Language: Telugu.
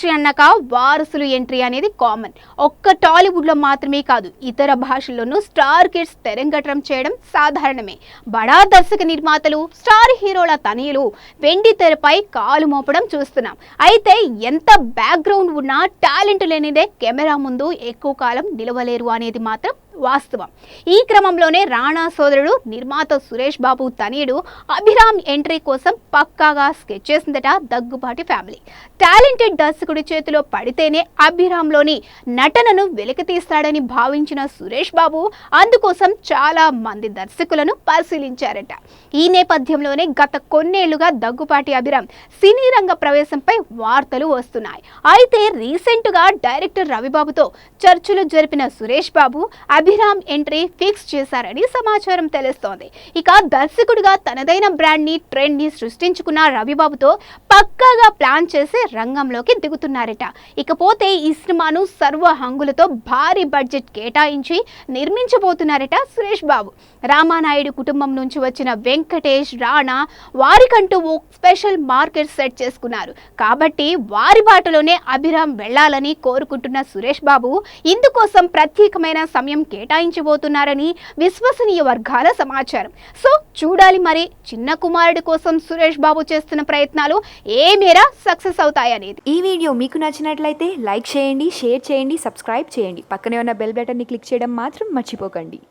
ఇండస్ట్రీ అన్నాక వారసులు ఎంట్రీ అనేది కామన్. ఒక్క టాలీవుడ్లో మాత్రమే కాదు, ఇతర భాషల్లోనూ స్టార్ కిడ్స్ తెరంగేట్రం చేయడం సాధారణమే. బడా దర్శక నిర్మాతలు, స్టార్ హీరోల తనయులు వెండి తెరపై కాలు మోపడం చూస్తున్నాం. అయితే ఎంత బ్యాక్గ్రౌండ్ ఉన్నా టాలెంట్ లేనిదే కెమెరా ముందు ఎక్కువ కాలం నిలవలేరు అనేది మాత్రం వాస్తవం. ఈ క్రమంలోనే రాణా సోదరుడు నిర్మాత సురేష్ బాబు తనయుడు అభిరామ్ ఎంట్రీ కోసం పక్కాగా స్కెచ్ చేసిందట దగ్గుబాటి ఫ్యామిలీ. టాలెంటెడ్ దర్శకుడి చేతిలో పడితేనే అభిరామ్లోని నటనను వెలికితీస్తాడని భావించిన సురేష్ బాబు అందుకోసం చాలా మంది దర్శకులను పరిశీలించారట. ఈ నేపథ్యంలోనే గత కొన్నేళ్లుగా దగ్గుబాటి అభిరామ్ సినీ రంగ ప్రవేశంపై వార్తలు వస్తున్నాయి. అయితే రీసెంట్గా డైరెక్టర్ రవిబాబుతో చర్చలు జరిపిన సురేష్ బాబు అభిరామ్ ఎంట్రీ ఫిక్స్ చేశారని సమాచారం తెలుస్తోంది. ఇక దర్శకుడిగా తనదైన బ్రాండ్ ని, ట్రెండ్ ని సృష్టించుకున్న రవిబాబుతో పక్కాగా ప్లాన్ చేసి రంగంలోకి దిగుతున్నారట. ఇకపోతే ఈ సినిమాను సర్వ హంగులతో భారీ బడ్జెట్ కేటాయించి నిర్మించబోతున్నారట సురేష్ బాబు. రామానాయుడు కుటుంబం నుంచి వచ్చిన వెంకటేష్, రాణా వారికంటూ ఓ స్పెషల్ మార్కెట్ సెట్ చేసుకున్నారు. కాబట్టి వారి బాటలోనే అభిరామ్ వెళ్లాలని కోరుకుంటున్న సురేష్ బాబు ఇందుకోసం ప్రత్యేకమైన సమయం కేటాయించబోతున్నారని విశ్వసనీయ వర్గాల సమాచారం. సో చూడాలి మరి చిన్న కుమారుడి కోసం సురేష్ బాబు చేస్తున్న ప్రయత్నాలు ఏ మేర సక్సెస్ అవుతాయనేది. ఈ వీడియో మీకు నచ్చినట్లయితే లైక్ చేయండి, షేర్ చేయండి, సబ్స్క్రైబ్ చేయండి. పక్కనే ఉన్న బెల్ బటన్ని క్లిక్ చేయడం మాత్రం మర్చిపోకండి.